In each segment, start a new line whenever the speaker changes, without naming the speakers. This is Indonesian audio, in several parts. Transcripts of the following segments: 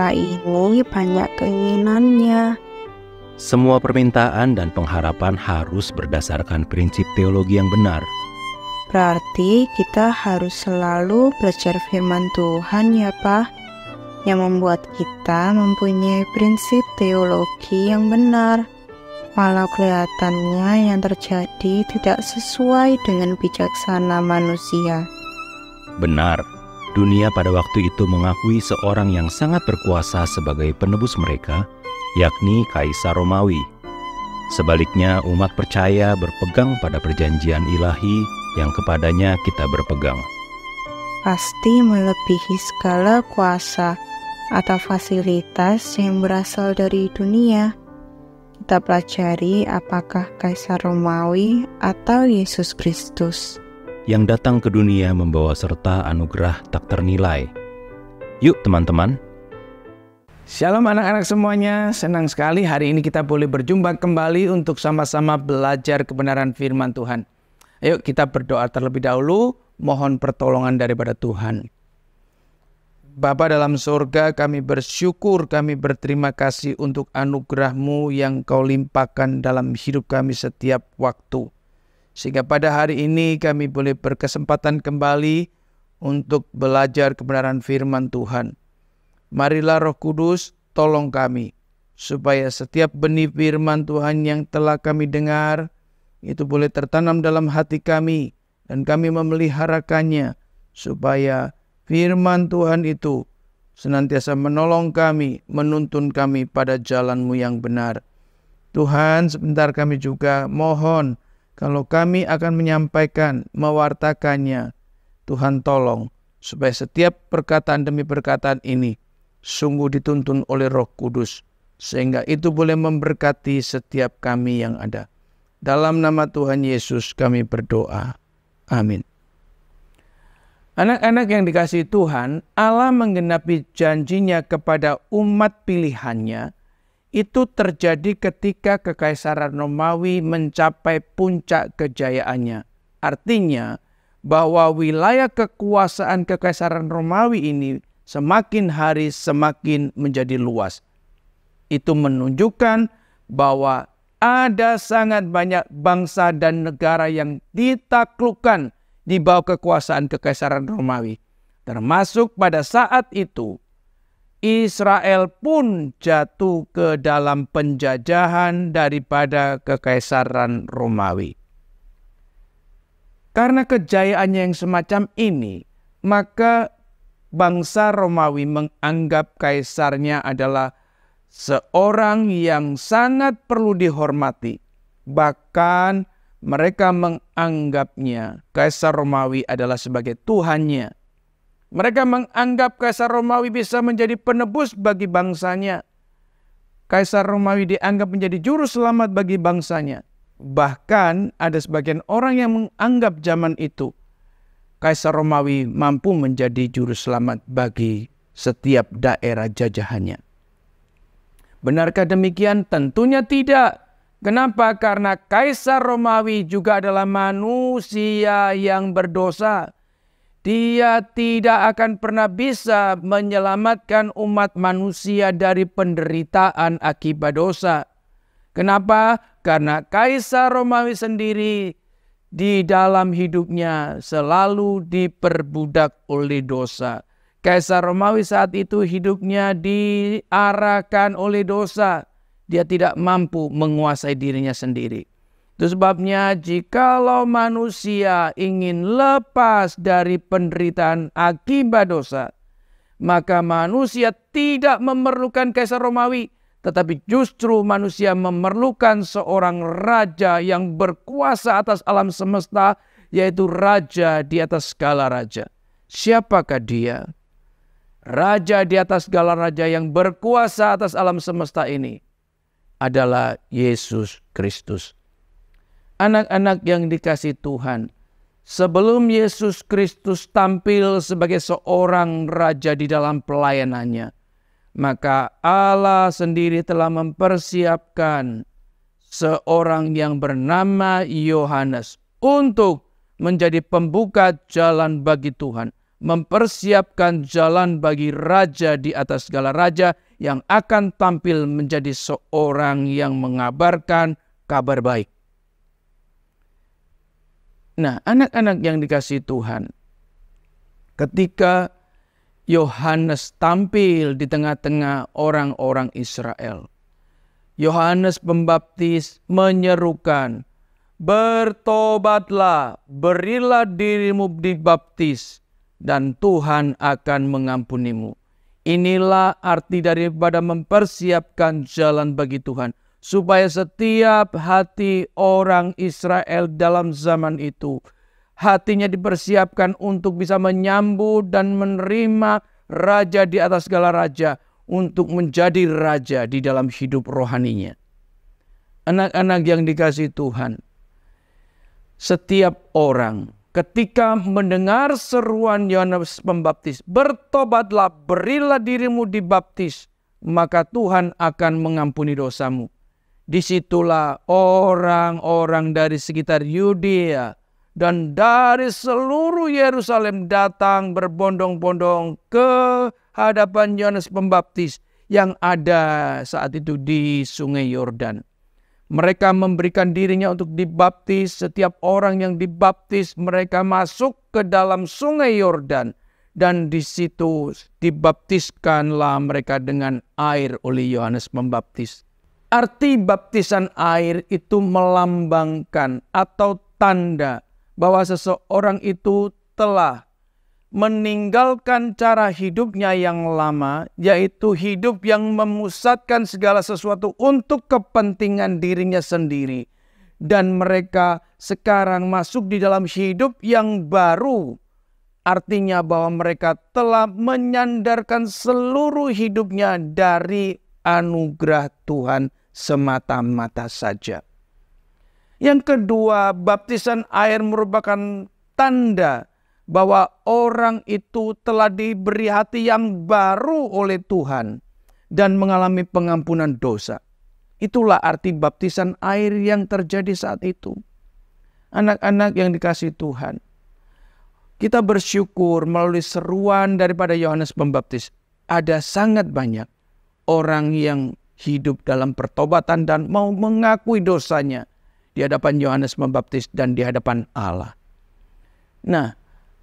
bangsa ini banyak keinginannya.
Semua permintaan dan pengharapan harus berdasarkan prinsip teologi yang benar.
Berarti kita harus selalu belajar firman Tuhan ya Pak, yang membuat kita mempunyai prinsip teologi yang benar. Walau kelihatannya yang terjadi tidak sesuai dengan bijaksana manusia.
Benar, dunia pada waktu itu mengakui seorang yang sangat berkuasa sebagai penebus mereka, yakni Kaisar Romawi. Sebaliknya, umat percaya berpegang pada perjanjian ilahi yang kepadanya kita berpegang.
Pasti melebihi segala kuasa atau fasilitas yang berasal dari dunia. Kita pelajari apakah Kaisar Romawi atau Yesus Kristus
yang datang ke dunia membawa serta anugerah tak ternilai. Yuk teman-teman.
Shalom anak-anak semuanya, senang sekali hari ini kita boleh berjumpa kembali untuk sama-sama belajar kebenaran firman Tuhan. Ayo kita berdoa terlebih dahulu, mohon pertolongan daripada Tuhan. Bapa dalam surga, kami bersyukur, kami berterima kasih untuk anugerah-Mu yang Kau limpahkan dalam hidup kami setiap waktu. Sehingga pada hari ini kami boleh berkesempatan kembali untuk belajar kebenaran firman Tuhan. Marilah Roh Kudus tolong kami, supaya setiap benih firman Tuhan yang telah kami dengar, itu boleh tertanam dalam hati kami, dan kami memeliharakannya, supaya firman Tuhan itu senantiasa menolong kami, menuntun kami pada jalan-Mu yang benar. Tuhan, sebentar kami juga mohon, kalau kami akan menyampaikan, mewartakannya, Tuhan tolong, supaya setiap perkataan demi perkataan ini sungguh dituntun oleh Roh Kudus, sehingga itu boleh memberkati setiap kami yang ada. Dalam nama Tuhan Yesus kami berdoa. Amin. Anak-anak yang dikasihi Tuhan, Allah menggenapi janjinya kepada umat pilihannya, itu terjadi ketika Kekaisaran Romawi mencapai puncak kejayaannya. Artinya bahwa wilayah kekuasaan Kekaisaran Romawi ini semakin hari semakin menjadi luas. Itu menunjukkan bahwa ada sangat banyak bangsa dan negara yang ditaklukkan di bawah kekuasaan Kekaisaran Romawi. Termasuk pada saat itu, Israel pun jatuh ke dalam penjajahan daripada Kekaisaran Romawi. Karena kejayaannya yang semacam ini, maka bangsa Romawi menganggap kaisarnya adalah seorang yang sangat perlu dihormati. Bahkan mereka menganggapnya Kaisar Romawi adalah sebagai Tuhannya. Mereka menganggap Kaisar Romawi bisa menjadi penebus bagi bangsanya. Kaisar Romawi dianggap menjadi juru selamat bagi bangsanya. Bahkan ada sebagian orang yang menganggap zaman itu Kaisar Romawi mampu menjadi juru selamat bagi setiap daerah jajahannya. Benarkah demikian? Tentunya tidak. Kenapa? Karena Kaisar Romawi juga adalah manusia yang berdosa. Dia tidak akan pernah bisa menyelamatkan umat manusia dari penderitaan akibat dosa. Kenapa? Karena Kaisar Romawi sendiri di dalam hidupnya selalu diperbudak oleh dosa. Kaisar Romawi saat itu hidupnya diarahkan oleh dosa. Dia tidak mampu menguasai dirinya sendiri. Itu sebabnya jikalau manusia ingin lepas dari penderitaan akibat dosa, maka manusia tidak memerlukan Kaisar Romawi, tetapi justru manusia memerlukan seorang raja yang berkuasa atas alam semesta, yaitu raja di atas segala raja. Siapakah dia? Raja di atas segala raja yang berkuasa atas alam semesta ini adalah Yesus Kristus. Anak-anak yang dikasihi Tuhan, sebelum Yesus Kristus tampil sebagai seorang raja di dalam pelayanannya, maka Allah sendiri telah mempersiapkan seorang yang bernama Yohanes untuk menjadi pembuka jalan bagi Tuhan, mempersiapkan jalan bagi raja di atas segala raja yang akan tampil menjadi seorang yang mengabarkan kabar baik. Nah, anak-anak yang dikasihi Tuhan, ketika Yohanes tampil di tengah-tengah orang-orang Israel, Yohanes Pembaptis menyerukan, "Bertobatlah, berilah dirimu dibaptis, dan Tuhan akan mengampunimu." Inilah arti daripada mempersiapkan jalan bagi Tuhan, supaya setiap hati orang Israel dalam zaman itu, hatinya dipersiapkan untuk bisa menyambut dan menerima raja di atas segala raja, untuk menjadi raja di dalam hidup rohaninya. Anak-anak yang dikasihi Tuhan, setiap orang ketika mendengar seruan Yohanes Pembaptis, "Bertobatlah, berilah dirimu dibaptis, maka Tuhan akan mengampuni dosamu." Disitulah orang-orang dari sekitar Yudea dan dari seluruh Yerusalem datang berbondong-bondong ke hadapan Yohanes Pembaptis yang ada saat itu di Sungai Yordan. Mereka memberikan dirinya untuk dibaptis. Setiap orang yang dibaptis, mereka masuk ke dalam Sungai Yordan, dan di situ dibaptiskanlah mereka dengan air oleh Yohanes Pembaptis. Arti baptisan air itu melambangkan atau tanda bahwa seseorang itu telah meninggalkan cara hidupnya yang lama, yaitu hidup yang memusatkan segala sesuatu untuk kepentingan dirinya sendiri. Dan mereka sekarang masuk di dalam hidup yang baru. Artinya bahwa mereka telah menyandarkan seluruh hidupnya dari anugerah Tuhan semata-mata saja. Yang kedua, baptisan air merupakan tanda bahwa orang itu telah diberi hati yang baru oleh Tuhan dan mengalami pengampunan dosa. Itulah arti baptisan air yang terjadi saat itu. Anak-anak yang dikasihi Tuhan, kita bersyukur melalui seruan daripada Yohanes Pembaptis, ada sangat banyak orang yang hidup dalam pertobatan dan mau mengakui dosanya di hadapan Yohanes Pembaptis dan di hadapan Allah. Nah,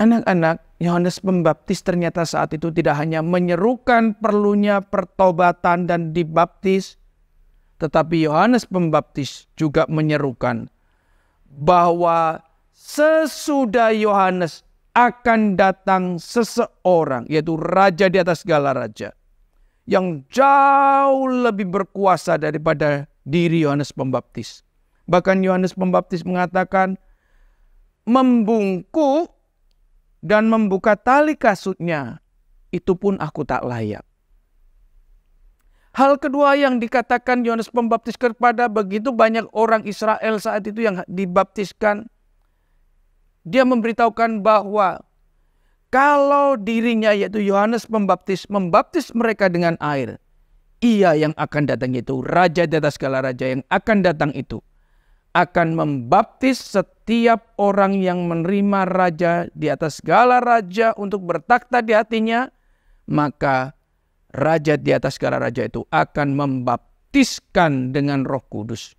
anak-anak, Yohanes Pembaptis ternyata saat itu tidak hanya menyerukan perlunya pertobatan dan dibaptis, tetapi Yohanes Pembaptis juga menyerukan bahwa sesudah Yohanes akan datang seseorang, yaitu raja di atas segala raja, yang jauh lebih berkuasa daripada diri Yohanes Pembaptis. Bahkan Yohanes Pembaptis mengatakan, membungkuk dan membuka tali kasutnya, itu pun aku tak layak. Hal kedua yang dikatakan Yohanes Pembaptis kepada begitu banyak orang Israel saat itu yang dibaptiskan, dia memberitahukan bahwa kalau dirinya, yaitu Yohanes Pembaptis, membaptis mereka dengan air, ia yang akan datang itu, raja di atas segala raja yang akan datang itu, akan membaptis setiap orang yang menerima raja di atas segala raja untuk bertakhta di hatinya, maka raja di atas segala raja itu akan membaptiskan dengan Roh Kudus.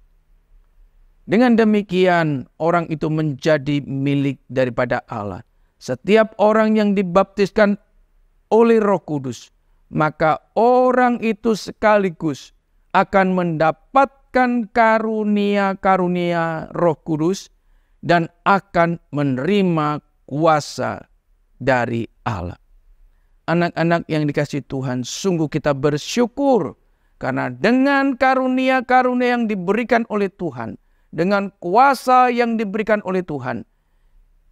Dengan demikian orang itu menjadi milik daripada Allah. Setiap orang yang dibaptiskan oleh Roh Kudus, maka orang itu sekaligus akan mendapatkan karunia-karunia Roh Kudus dan akan menerima kuasa dari Allah. Anak-anak yang dikasihi Tuhan, sungguh kita bersyukur karena dengan karunia-karunia yang diberikan oleh Tuhan, dengan kuasa yang diberikan oleh Tuhan,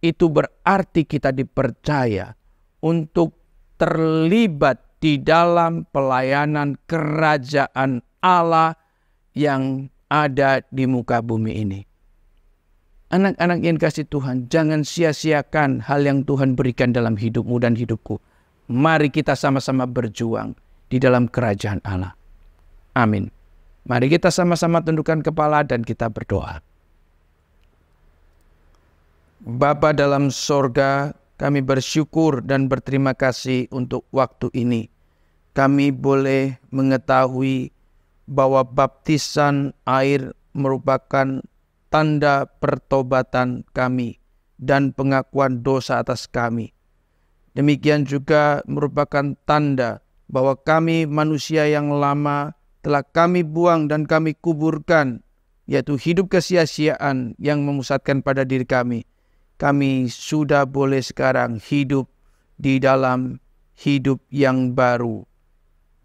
itu berarti kita dipercaya untuk terlibat di dalam pelayanan kerajaan Allah yang ada di muka bumi ini. Anak-anak yang dikasihi Tuhan, jangan sia-siakan hal yang Tuhan berikan dalam hidupmu dan hidupku. Mari kita sama-sama berjuang di dalam kerajaan Allah. Amin. Mari kita sama-sama tundukkan kepala dan kita berdoa. Bapa dalam sorga, Kami bersyukur dan berterima kasih untuk waktu ini. Kami boleh mengetahui bahwa baptisan air merupakan tanda pertobatan kami dan pengakuan dosa atas kami. Demikian juga merupakan tanda bahwa kami manusia yang lama telah kami buang dan kami kuburkan, yaitu hidup kesia-siaan yang memusatkan pada diri kami. Kami sudah boleh sekarang hidup di dalam hidup yang baru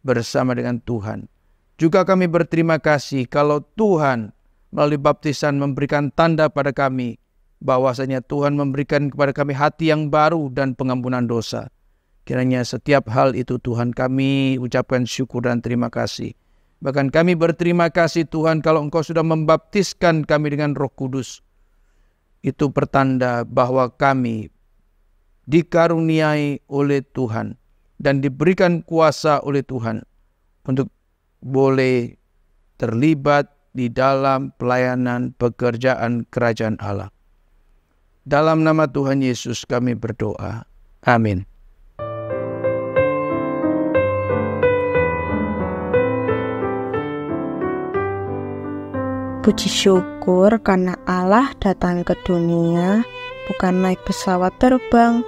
bersama dengan Tuhan. Juga kami berterima kasih kalau Tuhan melalui baptisan memberikan tanda pada kami bahwasanya Tuhan memberikan kepada kami hati yang baru dan pengampunan dosa. Kiranya setiap hal itu Tuhan kami ucapkan syukur dan terima kasih. Bahkan kami berterima kasih Tuhan kalau Engkau sudah membaptiskan kami dengan Roh Kudus. Itu pertanda bahwa kami dikaruniai oleh Tuhan dan diberikan kuasa oleh Tuhan untuk boleh terlibat di dalam pelayanan pekerjaan kerajaan Allah. Dalam nama Tuhan Yesus kami berdoa. Amin.
Puji syukur karena Allah datang ke dunia bukan naik pesawat terbang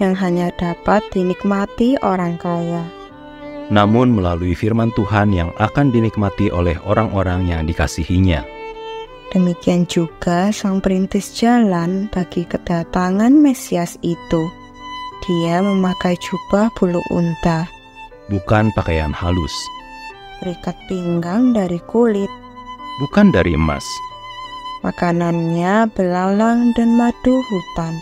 yang hanya dapat dinikmati orang kaya,
namun melalui firman Tuhan yang akan dinikmati oleh orang-orang yang dikasihinya.
Demikian juga Sang Perintis jalan bagi kedatangan Mesias itu. Dia memakai jubah bulu unta,
Bukan pakaian halus,
berikat pinggang dari kulit,
bukan dari emas,
makanannya belalang dan madu hutan.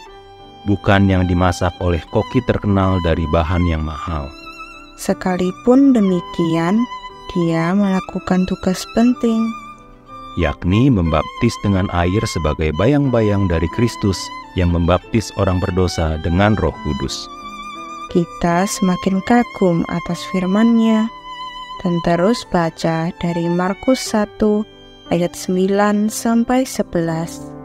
bukan yang dimasak oleh koki terkenal dari bahan yang mahal.
Sekalipun demikian, dia melakukan tugas penting,
Yakni membaptis dengan air sebagai bayang-bayang dari Kristus yang membaptis orang berdosa dengan Roh Kudus.
Kita semakin kagum atas firman-Nya dan terus baca dari Markus 1 ayat 9 sampai 11.